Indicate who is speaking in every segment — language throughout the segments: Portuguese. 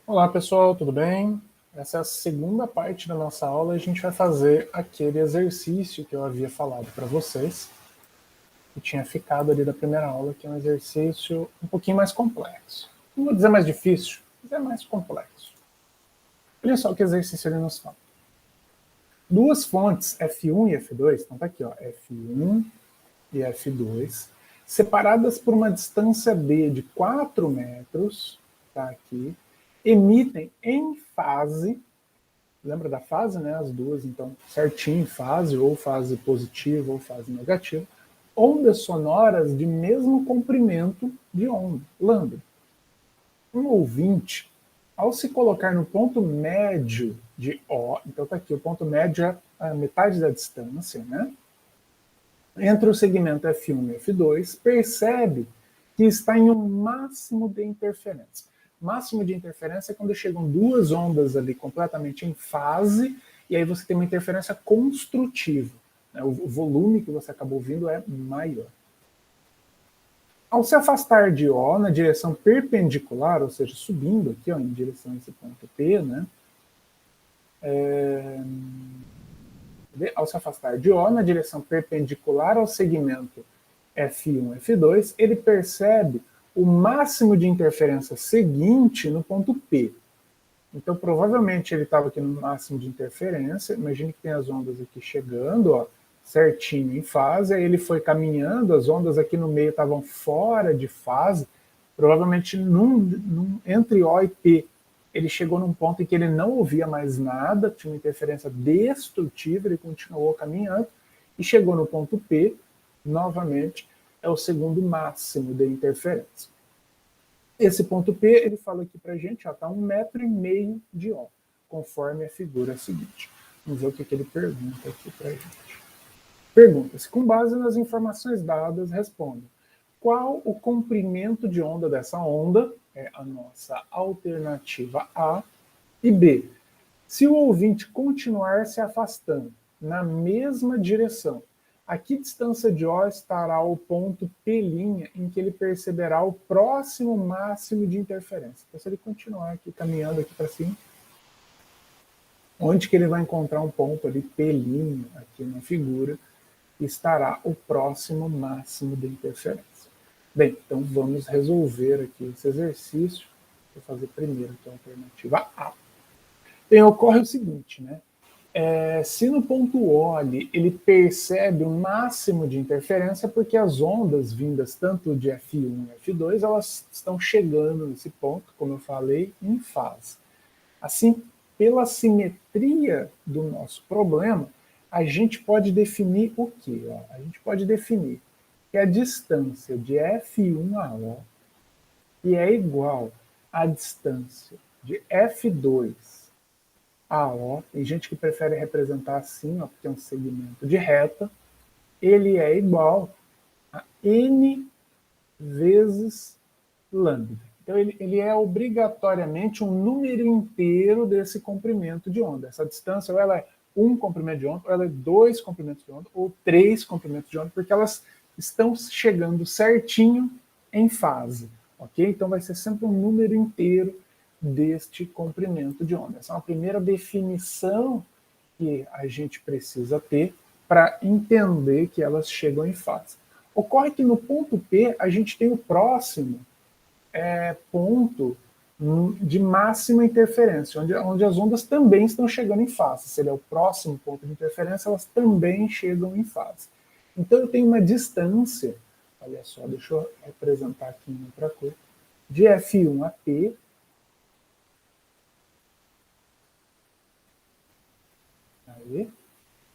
Speaker 1: Olá pessoal, tudo bem? Essa é a segunda parte da nossa aula e a gente vai fazer aquele exercício que eu havia falado para vocês, que tinha ficado ali da primeira aula, que é um exercício um pouquinho mais complexo. Não vou dizer mais difícil, mas é mais complexo. Olha só o que exercício ele nos fala. Duas fontes, F1 e F2, então tá aqui, ó, F1 e F2, separadas por uma distância D de 4 metros, tá aqui, emitem em fase. Lembra da fase, né? As duas, então, certinho em fase, ou fase positiva ou fase negativa. Ondas sonoras de mesmo comprimento de onda, lambda. Um ouvinte, ao se colocar no ponto médio de O, então tá aqui, o ponto médio é a metade da distância, né? Entre o segmento F1 e F2, percebe que está em um máximo de interferência. Máximo de interferência é quando chegam duas ondas ali completamente em fase, e aí você tem uma interferência construtiva. O volume que você acabou ouvindo é maior. Ao se afastar de O na direção perpendicular, ou seja, subindo aqui ó, em direção a esse ponto P, né? Ao se afastar de O na direção perpendicular ao segmento F1, F2, ele percebe o máximo de interferência seguinte no ponto P. Então, provavelmente, ele estava aqui no máximo de interferência. Imagine que tem as ondas aqui chegando, ó, certinho em fase. Aí ele foi caminhando, as ondas aqui no meio estavam fora de fase. Provavelmente, entre O e P, ele chegou num ponto em que ele não ouvia mais nada, tinha uma interferência destrutiva, ele continuou caminhando e chegou no ponto P, novamente, é o segundo máximo de interferência. Esse ponto P, ele fala aqui para a gente, está 1,5 metro de O, conforme a figura seguinte. Vamos ver o que ele pergunta aqui para a gente. Pergunta-se, com base nas informações dadas, responda. Qual o comprimento de onda dessa onda? É a nossa alternativa A. E B, se o ouvinte continuar se afastando na mesma direção, a que distância de O estará o ponto P' em que ele perceberá o próximo máximo de interferência? Então, se ele continuar aqui caminhando aqui para cima, onde que ele vai encontrar um ponto ali P' aqui na figura, estará o próximo máximo de interferência. Bem, então vamos resolver aqui esse exercício. Vou fazer primeiro aqui a alternativa A. Bem, ocorre o seguinte, né? Se no ponto O ali, ele percebe o máximo de interferência, porque as ondas vindas tanto de F1 e F2, elas estão chegando nesse ponto, como eu falei, em fase. Assim, pela simetria do nosso problema, a gente pode definir o quê? A gente pode definir que a distância de F1 a O e é igual à distância de F2 a O, tem gente que prefere representar assim, ó, porque é um segmento de reta, ele é igual a N vezes lambda. Então ele é obrigatoriamente um número inteiro desse comprimento de onda. Essa distância, ou ela é um comprimento de onda, ou ela é dois comprimentos de onda, ou três comprimentos de onda, porque elas estão chegando certinho em fase. Ok? Então vai ser sempre um número inteiro deste comprimento de onda. Essa é uma primeira definição que a gente precisa ter para entender que elas chegam em fase. Ocorre que no ponto P a gente tem o próximo ponto de máxima interferência, onde as ondas também estão chegando em fase. Se ele é o próximo ponto de interferência, elas também chegam em fase. Então eu tenho uma distância, olha só, deixa eu representar aqui em outra cor, de F1 a P, aí,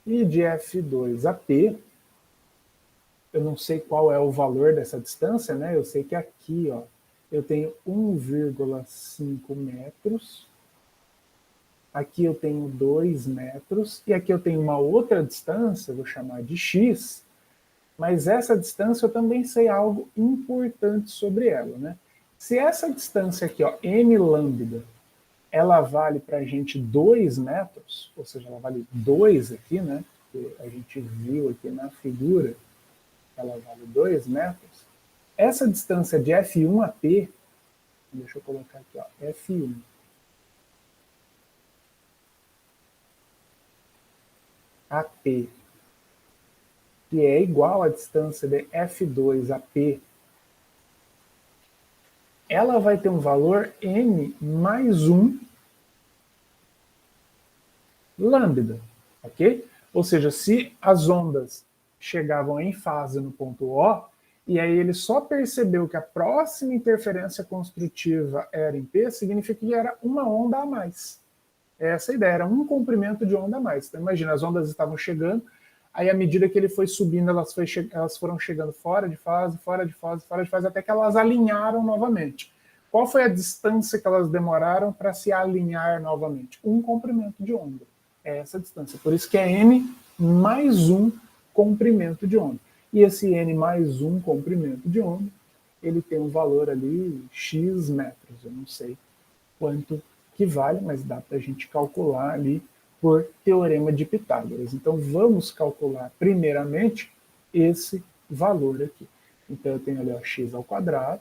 Speaker 1: e de F2 a P, eu não sei qual é o valor dessa distância, né? Eu sei que aqui, ó, eu tenho 1,5 metros, aqui eu tenho 2 metros, e aqui eu tenho uma outra distância, vou chamar de x, mas essa distância eu também sei algo importante sobre ela, né? Se essa distância aqui, ó, m lambda, ela vale para a gente 2 metros, ou seja, ela vale 2 aqui, né? Que a gente viu aqui na figura, ela vale 2 metros. Essa distância de F1 a P, deixa eu colocar aqui, ó, F1 AP, que é igual à distância de F2 a P, ela vai ter um valor n mais 1 lambda, ok? Ou seja, se as ondas chegavam em fase no ponto O, e aí ele só percebeu que a próxima interferência construtiva era em P, significa que era uma onda a mais. Essa a ideia, era um comprimento de onda a mais. Então imagina, as ondas estavam chegando, aí à medida que ele foi subindo, elas foram chegando fora de fase, fora de fase, fora de fase, até que elas alinharam novamente. Qual foi a distância que elas demoraram para se alinhar novamente? Um comprimento de onda. É essa a distância. Por isso que é n mais um comprimento de onda. E esse n mais um comprimento de onda, ele tem um valor ali, x metros. Eu não sei quanto que vale, mas dá para a gente calcular ali por teorema de Pitágoras. Então vamos calcular primeiramente esse valor aqui. Então eu tenho ali ó, x ao quadrado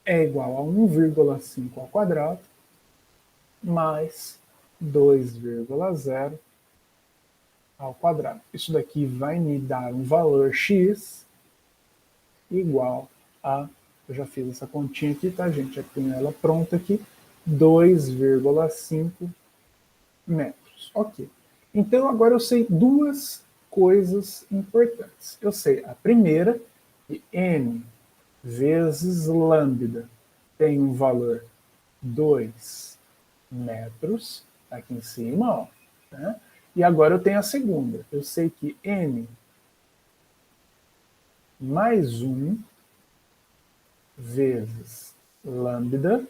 Speaker 1: é igual a 1,5 ao quadrado mais 2,0 ao quadrado. Isso daqui vai me dar um valor x igual a, eu já fiz essa continha aqui, tá gente? Já tenho ela pronta aqui, 2,5 metros. Ok. Então agora eu sei duas coisas importantes. Eu sei a primeira, que n vezes lambda tem um valor 2 metros, aqui em cima, ó, né? E agora eu tenho a segunda. Eu sei que n mais 1 vezes lambda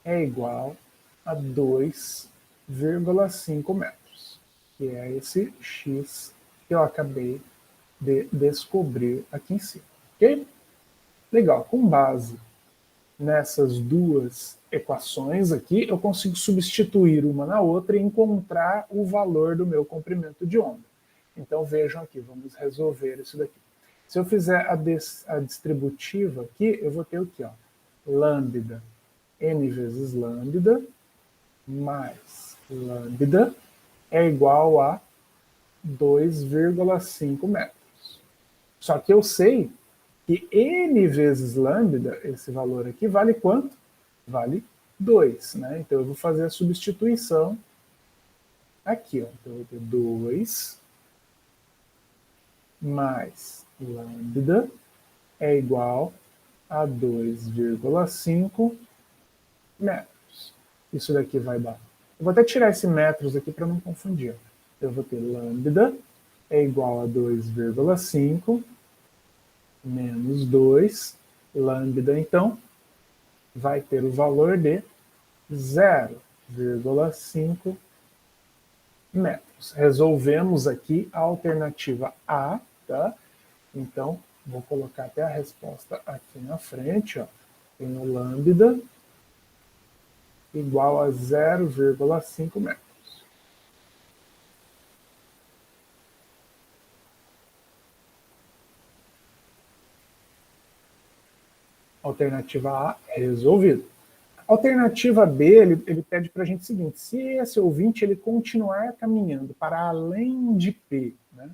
Speaker 1: é igual a 2,5 metros, que é esse x que eu acabei de descobrir aqui em cima. Ok? Legal. Com base nessas duas equações aqui, eu consigo substituir uma na outra e encontrar o valor do meu comprimento de onda. Então vejam aqui, vamos resolver isso daqui. Se eu fizer a distributiva aqui, eu vou ter o quê? Ó? Lambda, n vezes lambda, mais lambda, é igual a 2,5 metros. Só que eu sei que n vezes lambda, esse valor aqui, vale quanto? Vale 2, né? Então eu vou fazer a substituição aqui, ó. Então eu vou ter 2 mais lambda é igual a 2,5 metros. Isso daqui vai dar. Eu vou até tirar esse metros aqui para não confundir. Eu vou ter lambda é igual a 2,5 menos 2. Lambda, então, vai ter o valor de 0,5 metros. Resolvemos aqui a alternativa A, tá? Então, vou colocar até a resposta aqui na frente, ó. Tenho lambda igual a 0,5 metros. Alternativa A, resolvido. Alternativa B, ele pede para a gente o seguinte, se esse ouvinte ele continuar caminhando para além de P, né,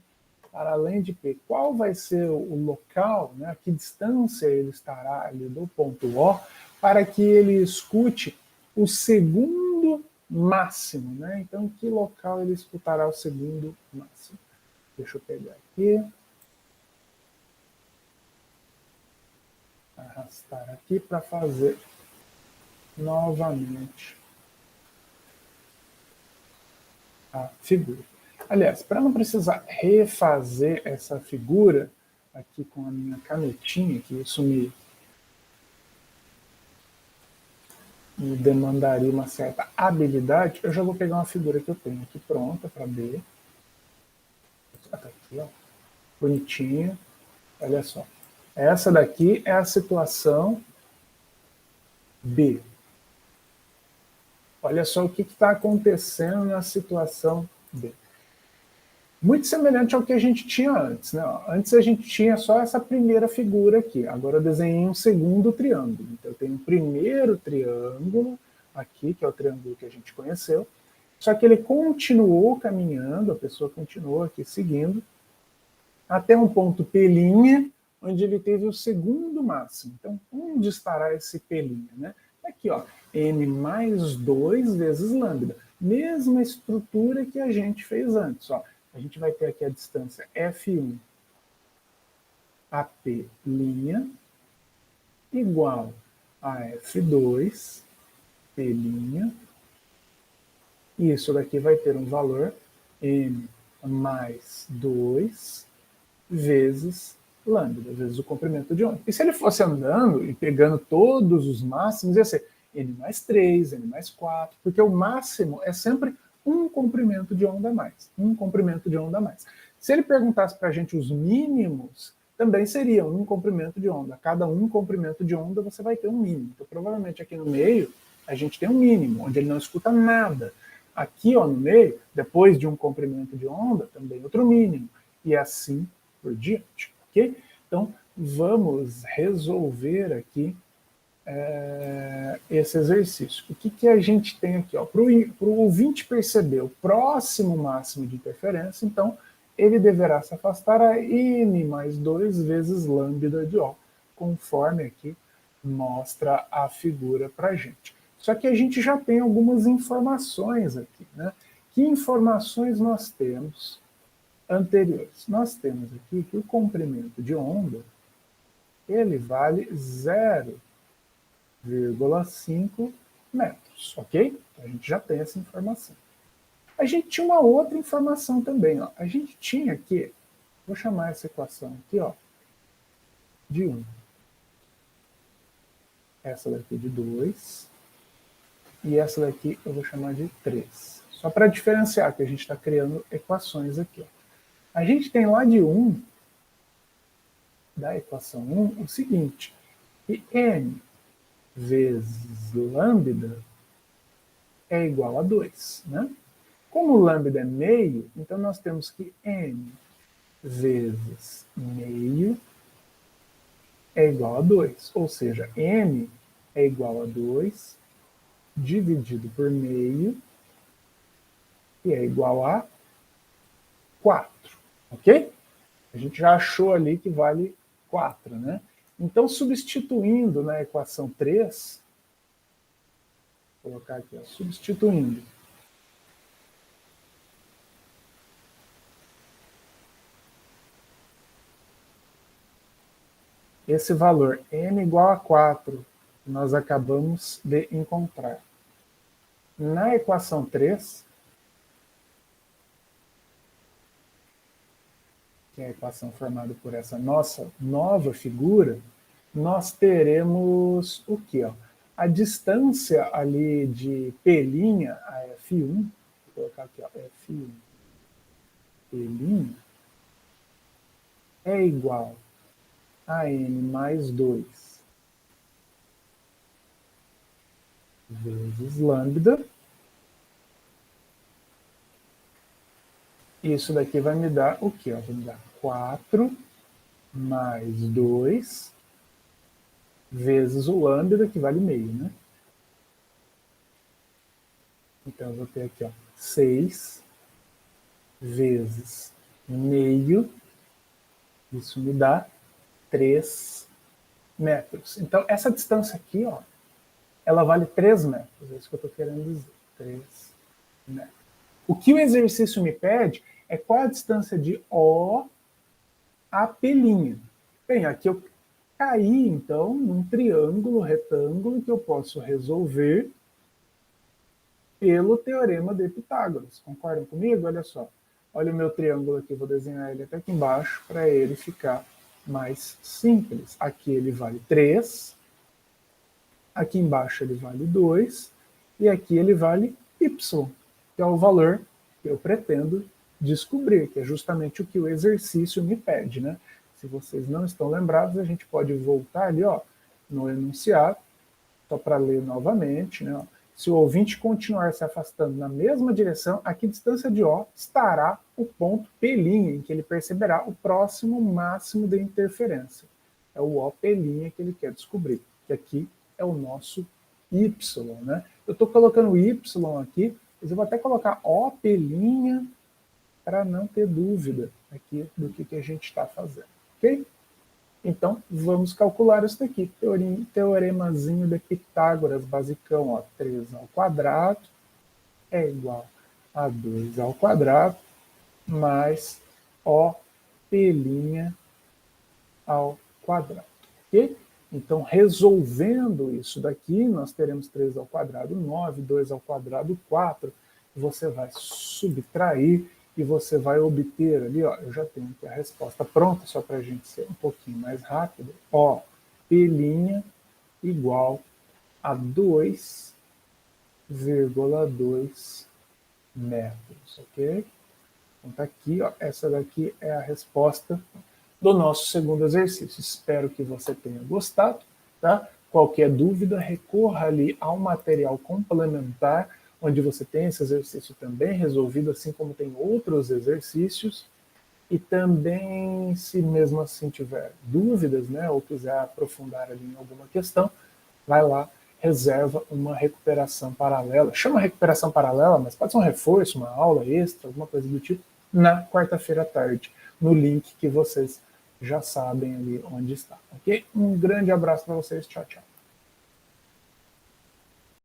Speaker 1: para além de P, qual vai ser o local, né, a que distância ele estará ali do ponto O, para que ele escute o segundo máximo, né? Então, que local ele escutará o segundo máximo? Deixa eu pegar aqui. Arrastar aqui para fazer novamente a figura. Aliás, para não precisar refazer essa figura aqui com a minha canetinha, que isso me demandaria uma certa habilidade, eu já vou pegar uma figura que eu tenho aqui pronta para B. Tá aqui, ó, bonitinha. Olha só. Essa daqui é a situação B. Olha só o que está acontecendo na situação B. Muito semelhante ao que a gente tinha antes, né? Antes a gente tinha só essa primeira figura aqui. Agora eu desenhei um segundo triângulo. Então eu tenho um primeiro triângulo, aqui, que é o triângulo que a gente conheceu, só que ele continuou caminhando, a pessoa continuou aqui seguindo, até um ponto P', onde ele teve o segundo máximo. Então, onde estará esse P'? Né? Aqui, ó, n mais 2 vezes lambda. Mesma estrutura que a gente fez antes. Ó. A gente vai ter aqui a distância F1 a P' igual a F2 P'. E isso daqui vai ter um valor n mais 2 vezes lambda, vezes o comprimento de onda. E se ele fosse andando e pegando todos os máximos, ia ser n mais 3, n mais 4, porque o máximo é sempre um comprimento de onda a mais. Um comprimento de onda a mais. Se ele perguntasse para a gente os mínimos, também seria um comprimento de onda. A cada um comprimento de onda você vai ter um mínimo. Então, provavelmente aqui no meio, a gente tem um mínimo, onde ele não escuta nada. Aqui, ó, no meio, depois de um comprimento de onda, também outro mínimo. E assim por diante, ok? Então, vamos resolver aqui esse exercício. O que a gente tem aqui? Para o ouvinte perceber o próximo máximo de interferência, então, ele deverá se afastar a n mais 2 vezes lambda de O, conforme aqui mostra a figura para a gente. Só que a gente já tem algumas informações aqui, né? Que informações nós temos anteriores? Nós temos aqui que o comprimento de onda ele vale 0,5 metros, ok? Então, a gente já tem essa informação. A gente tinha uma outra informação também, ó. A gente tinha aqui, vou chamar essa equação aqui, ó, de 1. Essa daqui de 2. E essa daqui eu vou chamar de 3. Só para diferenciar, que a gente está criando equações aqui. Ó. A gente tem lá de 1, da equação 1, o seguinte, que n vezes lambda é igual a 2. Né? Como lambda é meio, então nós temos que n vezes meio é igual a 2. Ou seja, n é igual a 2 dividido por meio, que é igual a 4. Ok? A gente já achou ali que vale 4, né? Então, substituindo na equação 3, vou colocar aqui, ó, substituindo esse valor n igual a 4, que nós acabamos de encontrar na equação 3, que é a equação formada por essa nossa nova figura, nós teremos o quê? Ó? A distância ali de P' a F1, vou colocar aqui, ó, F1, P' é igual a n mais 2 vezes lambda. Isso daqui vai me dar o quê? Vai me dar 4 mais 2 vezes o lambda, que vale meio, né? Então, eu vou ter aqui, ó, 6 vezes meio, isso me dá 3 metros. Então, essa distância aqui, ó, ela vale 3 metros, é isso que eu estou querendo dizer, 3 metros. O que o exercício me pede é qual a distância de O a P'. Bem, aqui eu caí, então, num triângulo retângulo que eu posso resolver pelo teorema de Pitágoras. Concordam comigo? Olha só. Olha o meu triângulo aqui, vou desenhar ele até aqui embaixo para ele ficar mais simples. Aqui ele vale 3, aqui embaixo ele vale 2, e aqui ele vale y, que é o valor que eu pretendo descobrir, que é justamente o que o exercício me pede. Né? Se vocês não estão lembrados, a gente pode voltar ali, ó, no enunciado, só para ler novamente, né? Se o ouvinte continuar se afastando na mesma direção, a que distância de O estará o ponto P', em que ele perceberá o próximo máximo de interferência. É o O' que ele quer descobrir, que aqui é o nosso Y, né? Eu estou colocando Y aqui, mas eu vou até colocar OP' para não ter dúvida aqui do que a gente está fazendo, ok? Então, vamos calcular isso daqui. Teoremazinho de Pitágoras, basicão, ó, 3 ao quadrado é igual a 2 ao quadrado mais OP' ao quadrado, ok? Então, resolvendo isso daqui, nós teremos 3 ao quadrado 9, 2 ao quadrado 4, você vai subtrair e você vai obter ali, ó, eu já tenho aqui a resposta pronta, só para a gente ser um pouquinho mais rápido, ó, P' igual a 2,2 metros, ok? Então tá aqui, ó, essa daqui é a resposta do nosso segundo exercício. Espero que você tenha gostado, tá? Qualquer dúvida, recorra ali ao material complementar, onde você tem esse exercício também resolvido, assim como tem outros exercícios. E também, se mesmo assim tiver dúvidas, né, ou quiser aprofundar ali em alguma questão, vai lá, reserva uma recuperação paralela. Chama recuperação paralela, mas pode ser um reforço, uma aula extra, alguma coisa do tipo, na quarta-feira à tarde, no link que vocês já sabem ali onde está. Ok? Um grande abraço para vocês. Tchau, tchau.